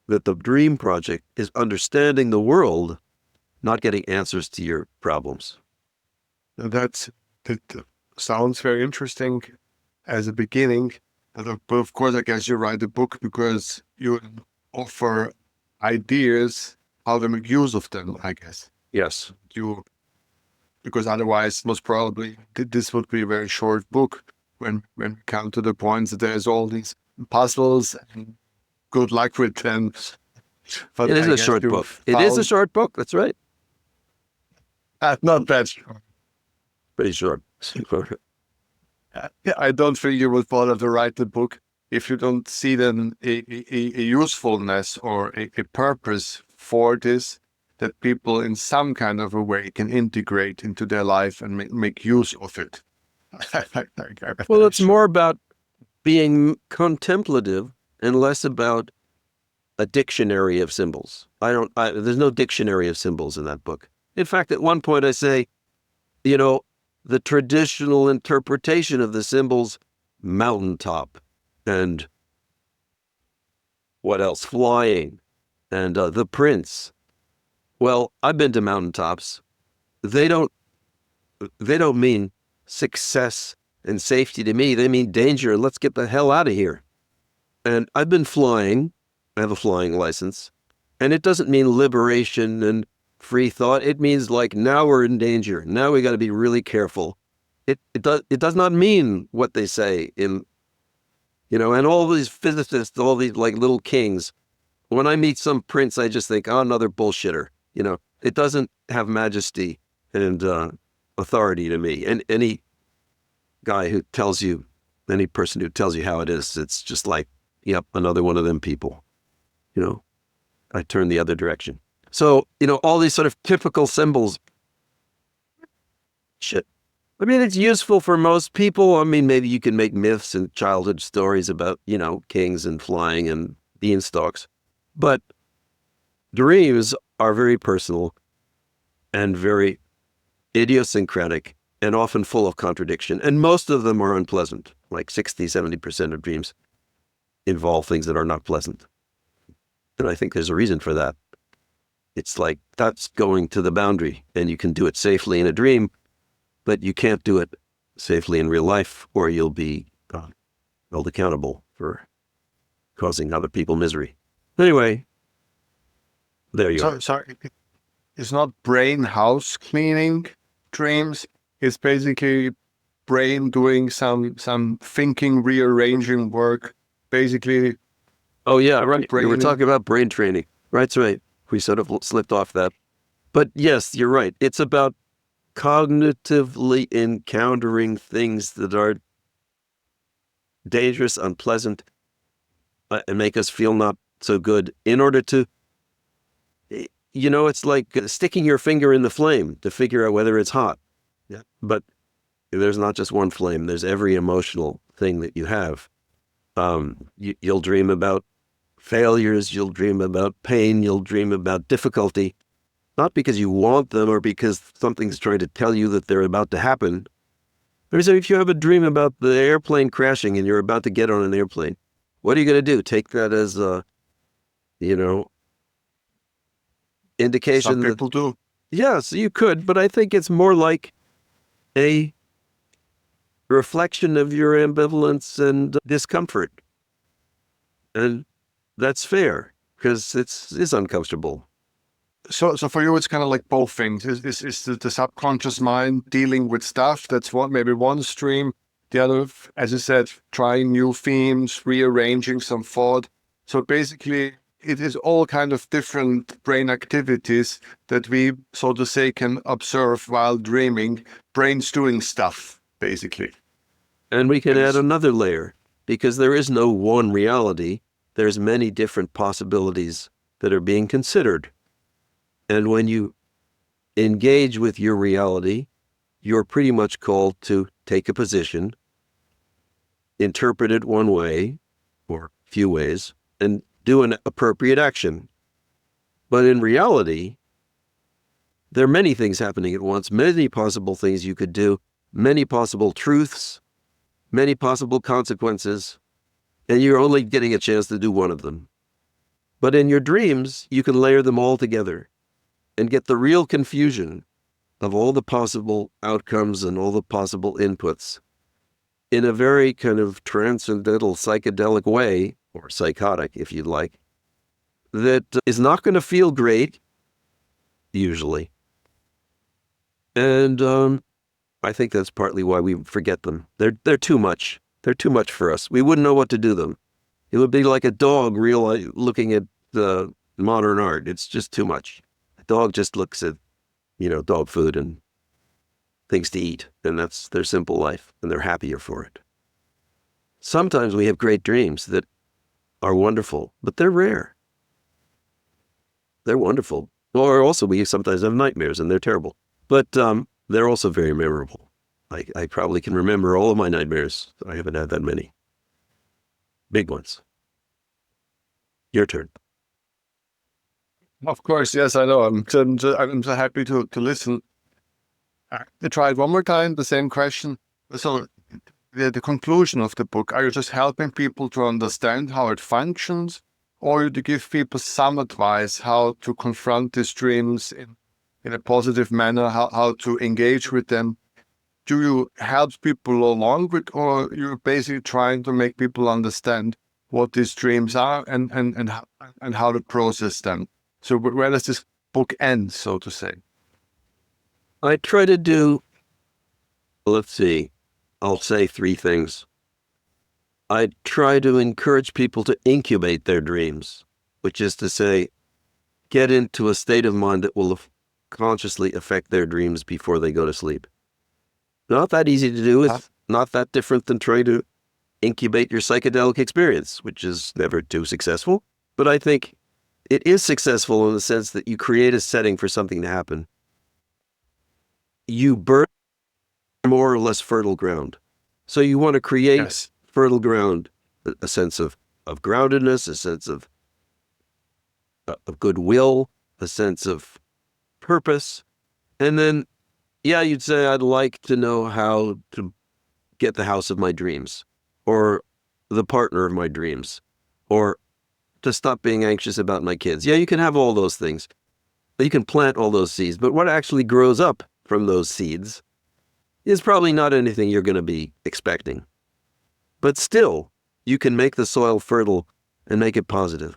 that the dream project is understanding the world, not getting answers to your problems. That sounds very interesting as a beginning. But of course, I guess you write a book because you offer ideas how to make use of them, I guess. Yes. Because otherwise, most probably, this would be a very short book when we come to the points that there's all these puzzles and good luck with them. But It is I a guess short you book. It is a found short book. That's right. not that short. Pretty short. Yeah, I don't think you would bother to write the book if you don't see then a usefulness or a purpose for this that people in some kind of a way can integrate into their life and make use of it. Well, it's more about being contemplative and less about a dictionary of symbols. There's no dictionary of symbols in that book. In fact, at one point I say, the traditional interpretation of the symbols, mountaintop, and what else? Flying, and the prince. Well, I've been to mountaintops. They don't mean success and safety to me. They mean danger. Let's get the hell out of here. And I've been flying. I have a flying license. And it doesn't mean liberation and free thought. It means like, now we're in danger. Now we got to be really careful. It does not mean what they say in, and all these physicists, all these like little kings. When I meet some prince, I just think, oh, another bullshitter. It doesn't have majesty and authority to me. And any person who tells you how it is, it's just like, yep, another one of them people. I turn the other direction. So, all these sort of typical symbols, shit. I mean, it's useful for most people. I mean, maybe you can make myths and childhood stories about, kings and flying and beanstalks. But dreams are very personal and very idiosyncratic and often full of contradiction. And most of them are unpleasant. Like 60, 70% of dreams involve things that are not pleasant. And I think there's a reason for that. It's like that's going to the boundary, and you can do it safely in a dream, but you can't do it safely in real life, or you'll be held accountable for causing other people misery. Anyway, there you are. So it's not brain house cleaning dreams. It's basically brain doing some thinking, rearranging work. Basically. Oh yeah, right. We were talking about brain training. Right. We sort of slipped off that. But yes, you're right. It's about cognitively encountering things that are dangerous, unpleasant, and make us feel not so good in order to, it's like sticking your finger in the flame to figure out whether it's hot. Yeah. But there's not just one flame. There's every emotional thing that you have. You'll dream about failures. You'll dream about pain. You'll dream about difficulty. Not because you want them or because something's trying to tell you that they're about to happen. So if you have a dream about the airplane crashing and you're about to get on an airplane, what are you going to do? Take that as a, indication Some people do. Yes, you could, but I think it's more like a reflection of your ambivalence and discomfort. And that's fair because it's uncomfortable. So for you, it's kind of like both things. Is the subconscious mind dealing with stuff? That's maybe one stream. The other, as I said, trying new themes, rearranging some thought. So basically, it is all kind of different brain activities that we, so to say, can observe while dreaming. Brains doing stuff, basically. And we can add another layer, because there is no one reality. There's many different possibilities that are being considered. And when you engage with your reality, you're pretty much called to take a position, interpret it one way, or a few ways, and do an appropriate action. But in reality, there are many things happening at once, many possible things you could do, many possible truths, many possible consequences, and you're only getting a chance to do one of them. But in your dreams, you can layer them all together and get the real confusion of all the possible outcomes and all the possible inputs in a very kind of transcendental psychedelic way, or psychotic if you'd like, that is not going to feel great, usually. And I think that's partly why we forget them. They're too much. They're too much for us. We wouldn't know what to do them. It would be like a dog looking at the modern art. It's just too much. The dog just looks at, dog food and things to eat, and that's their simple life, and they're happier for it. Sometimes we have great dreams that are wonderful, but they're rare. They're wonderful. Or also we sometimes have nightmares, and they're terrible. But they're also very memorable. I probably can remember all of my nightmares. I haven't had that many. Big ones. Your turn. Of course, yes, I know. I'm so happy to listen. To try it one more time, the same question. So, the conclusion of the book, are you just helping people to understand how it functions, or to give people some advice how to confront these dreams in a positive manner, how to engage with them? Do you help people along with, or you're basically trying to make people understand what these dreams are and how to process them? So where does this book end, so to say? I try to do, let's see, I'll say three things. I try to encourage people to incubate their dreams, which is to say, get into a state of mind that will consciously affect their dreams before they go to sleep. Not that easy to do. It's not that different than trying to incubate your psychedelic experience, which is never too successful. But I think it is successful in the sense that you create a setting for something to happen. You burn more or less fertile ground. So you want to create fertile ground, a sense of groundedness, a sense of goodwill, a sense of purpose. And then, you'd say, I'd like to know how to get the house of my dreams, or the partner of my dreams, or to stop being anxious about my kids. Yeah, you can have all those things. You can plant all those seeds, but what actually grows up from those seeds is probably not anything you're going to be expecting. But still, you can make the soil fertile and make it positive.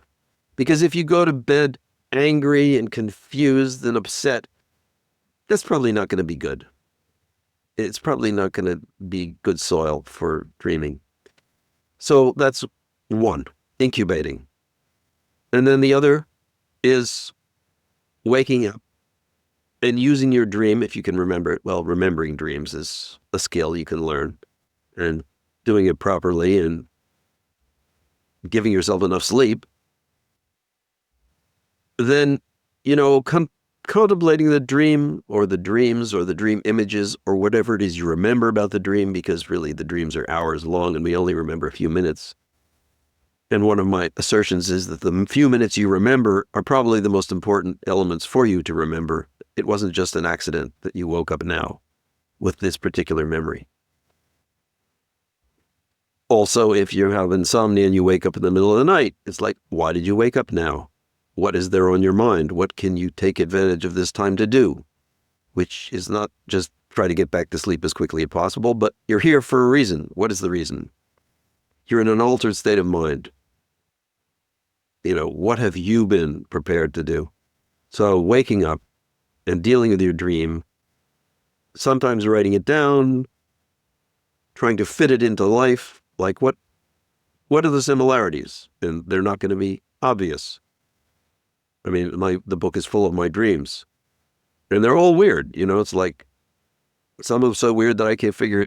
Because if you go to bed angry and confused and upset, that's probably not going to be good. It's probably not going to be good soil for dreaming. So that's one, incubating. And then the other is waking up and using your dream, if you can remember it. Well, remembering dreams is a skill you can learn, and doing it properly and giving yourself enough sleep. Then, contemplating the dream or the dreams or the dream images or whatever it is you remember about the dream, because really the dreams are hours long and we only remember a few minutes. And one of my assertions is that the few minutes you remember are probably the most important elements for you to remember. It wasn't just an accident that you woke up now with this particular memory. Also, if you have insomnia and you wake up in the middle of the night, it's like, why did you wake up now? What is there on your mind? What can you take advantage of this time to do? Which is not just try to get back to sleep as quickly as possible, but you're here for a reason. What is the reason? You're in an altered state of mind. What have you been prepared to do? So waking up and dealing with your dream, sometimes writing it down, trying to fit it into life, like what are the similarities? And they're not going to be obvious. I mean, the book is full of my dreams, and they're all weird. It's like some of them so weird that I can't figure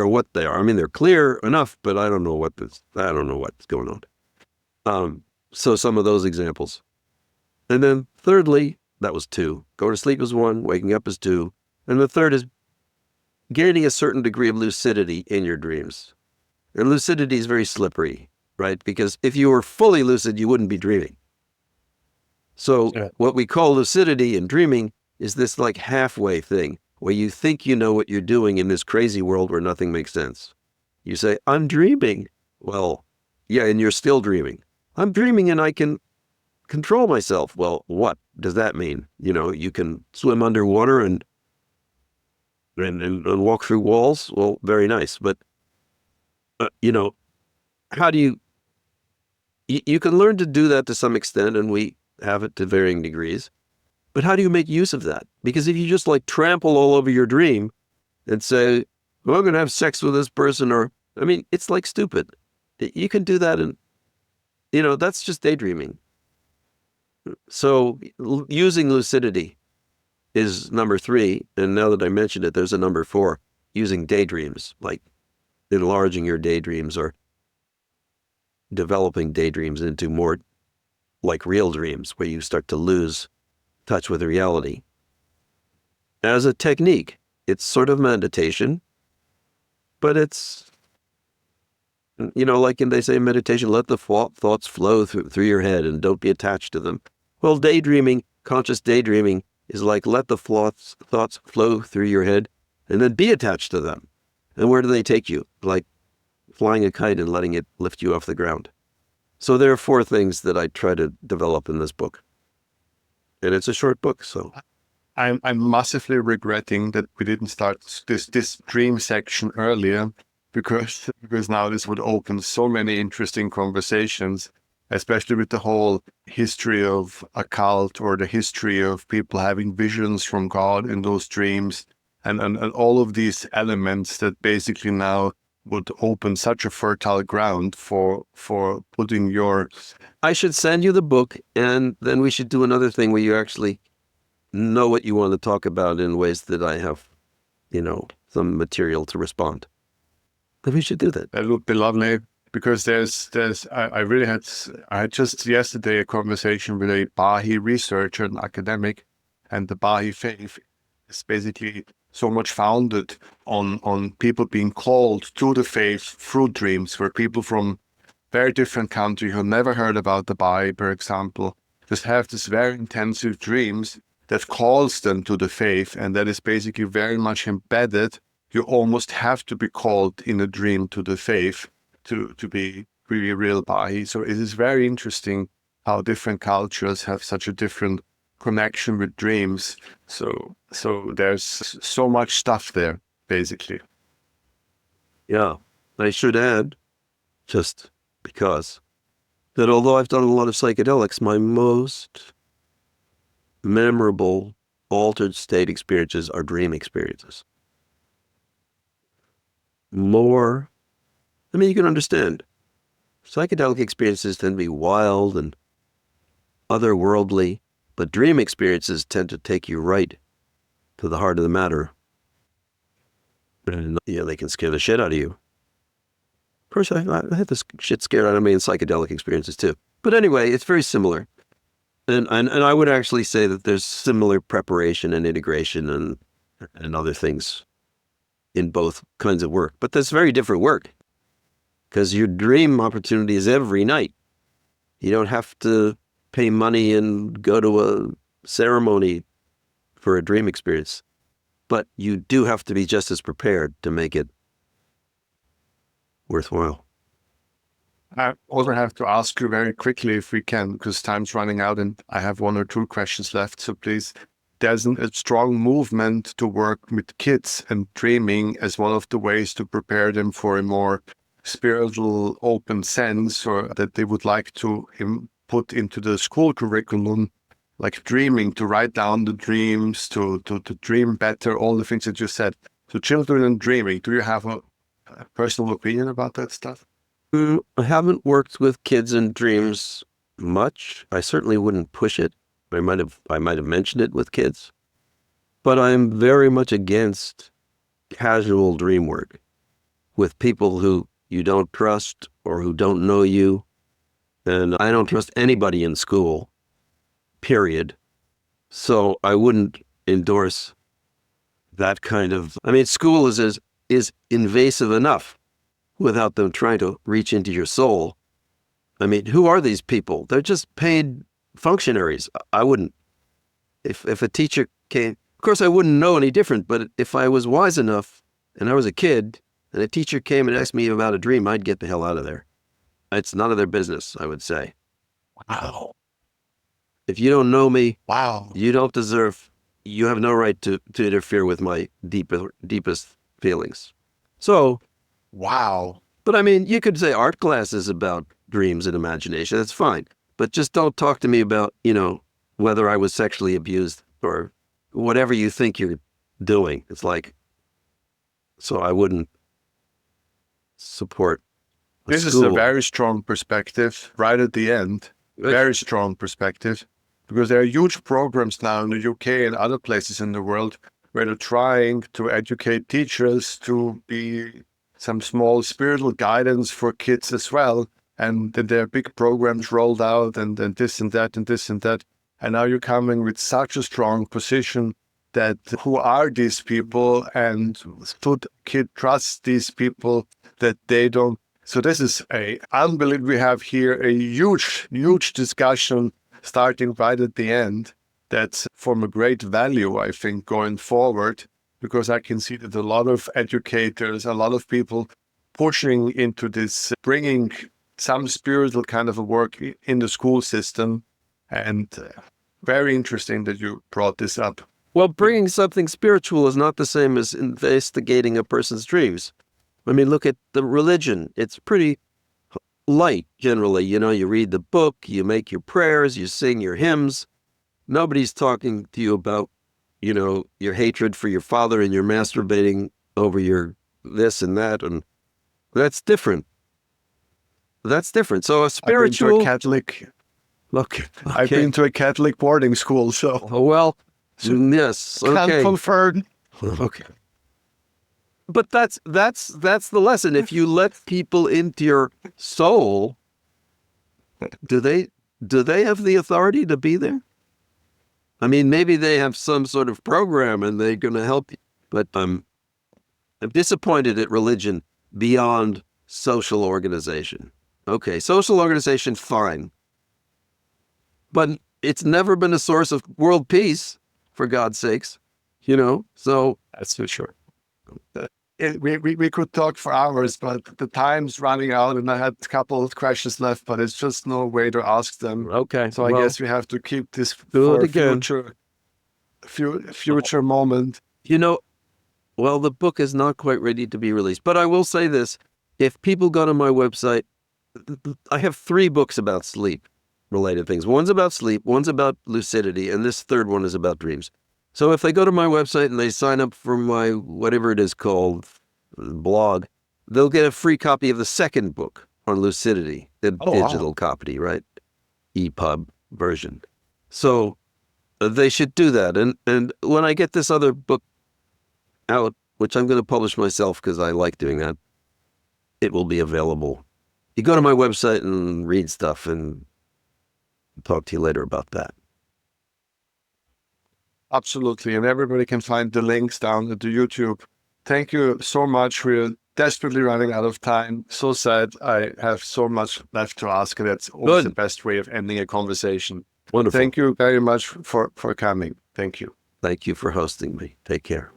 out what they are. I mean, they're clear enough, but I don't know what's going on. So some of those examples. And then thirdly, that was 2. Go to sleep is 1, waking up is 2. And the third is gaining a certain degree of lucidity in your dreams. And lucidity is very slippery, right? Because if you were fully lucid, you wouldn't be dreaming. So what we call lucidity in dreaming is this like halfway thing where you think you know what you're doing in this crazy world where nothing makes sense. You say, I'm dreaming. Well, yeah, and you're still dreaming. I'm dreaming and I can control myself. Well, what does that mean? You can swim underwater and walk through walls. Well, very nice. But, how do you can learn to do that to some extent, and we have it to varying degrees. But how do you make use of that? Because if you just trample all over your dream and say, well, I'm going to have sex with this person, it's like stupid. You can do that and, that's just daydreaming. So using lucidity is number 3. And now that I mentioned it, there's a number 4, using daydreams, like enlarging your daydreams or developing daydreams into more like real dreams where you start to lose touch with reality. As a technique, it's sort of meditation, but it's, like they say in meditation, let the thoughts flow through your head and don't be attached to them. Well, daydreaming, conscious daydreaming, is like let the thoughts flow through your head and then be attached to them. And where do they take you? Like flying a kite and letting it lift you off the ground. So there are 4 things that I try to develop in this book. And it's a short book, so. I'm massively regretting that we didn't start this dream section earlier, because now this would open so many interesting conversations, especially with the whole history of occult or the history of people having visions from God in those dreams, and all of these elements that basically now would open such a fertile ground for putting your... I should send you the book, and then we should do another thing where you actually know what you want to talk about in ways that I have, some material to respond. Then we should do that. That would be lovely, because I had just yesterday a conversation with a Baha'i researcher and academic, and the Baha'i faith is basically so much founded on people being called to the faith through dreams, where people from very different countries who never heard about the Baha'i, for example, just have this very intensive dreams that calls them to the faith, and that is basically very much embedded. You almost have to be called in a dream to the faith to be really real Baha'i. So it is very interesting how different cultures have such a different connection with dreams. So there's so much stuff there, basically. Yeah. I should add, just because, that although I've done a lot of psychedelics, my most memorable altered state experiences are dream experiences. You can understand. Psychedelic experiences tend to be wild and otherworldly, but dream experiences tend to take you right to the heart of the matter. And they can scare the shit out of you. Of course, I had this shit scared out of me in psychedelic experiences too. But anyway, it's very similar. And I would actually say that there's similar preparation and integration and other things in both kinds of work. But that's very different work, because your dream opportunity is every night. You don't have to pay money and go to a ceremony for a dream experience. But you do have to be just as prepared to make it worthwhile. I also have to ask you very quickly, if we can, because time's running out and I have 1 or 2 questions left. So please, there's a strong movement to work with kids and dreaming as one of the ways to prepare them for a more spiritual, open sense, or that they would like to put into the school curriculum, like dreaming, to write down the dreams, to dream better, all the things that you said. So children and dreaming, do you have a personal opinion about that stuff? I haven't worked with kids and dreams much. I certainly wouldn't push it. I might have mentioned it with kids, but I'm very much against casual dream work with people who you don't trust or who don't know you. And I don't trust anybody in school, period. So I wouldn't endorse that kind of, school is invasive enough without them trying to reach into your soul. Who are these people? They're just paid functionaries. I wouldn't. If a teacher came, of course I wouldn't know any different, but if I was wise enough and I was a kid and a teacher came and asked me about a dream, I'd get the hell out of there. It's none of their business, I would say. Wow. If you don't know me, wow, you have no right to interfere with my deepest feelings. So, wow. But you could say art class is about dreams and imagination. That's fine. But just don't talk to me about, whether I was sexually abused or whatever you think you're doing. It's like, so I wouldn't support This school. is a very strong perspective right at the end. Very strong perspective. because there are huge programs now in the UK and other places in the world where they're trying to educate teachers to be some small spiritual guidance for kids as well. And then there are big programs rolled out and this and that and this and that. And now you're coming with such a strong position that who are these people and should kid trust these people that they don't. So this is unbelievable. We have here a huge, huge discussion starting right at the end. That's from a great value, I think, going forward, because I can see that a lot of educators, a lot of people pushing into this, bringing some spiritual kind of a work in the school system. And very interesting that you brought this up. Well, bringing something spiritual is not the same as investigating a person's dreams. I mean, look at the religion. It's pretty light, generally. You know, you read the book, you make your prayers, you sing your hymns. Nobody's talking to you about, you know, your hatred for your father and you're masturbating over your this and that. And that's different. That's different. So a spiritual... I've been to a Catholic... Okay. I've been to a Catholic boarding school, so... Oh, well, yes. Okay. Can't confirm. Okay. But that's the lesson. If you let people into your soul, do they have the authority to be there? I mean, maybe they have some sort of program and they're going to help you. But I'm disappointed at religion beyond social organization. Okay, social organization, fine. But it's never been a source of world peace, for God's sakes, you know? So that's for sure. We could talk for hours, but the time's running out and I had a couple of questions left, but it's just no way to ask them. Okay. So I guess we have to keep this for a future moment. You know, well, the book is not quite ready to be released, but I will say this. If people go to my website, I have 3 books about sleep-related things. One's about sleep, one's about lucidity, and this third one is about dreams. So if they go to my website and they sign up for my, whatever it is called, blog, they'll get a free copy of the second book on lucidity, the digital copy, right? EPUB version. So they should do that. And when I get this other book out, which I'm going to publish myself because I like doing that, it will be available. You go to my website and read stuff, and I'll talk to you later about that. Absolutely. And everybody can find the links down at the YouTube. Thank you so much. We're desperately running out of time. So sad. I have so much left to ask. And that's always the best way of ending a conversation. Wonderful. Thank you very much for coming. Thank you. Thank you for hosting me. Take care.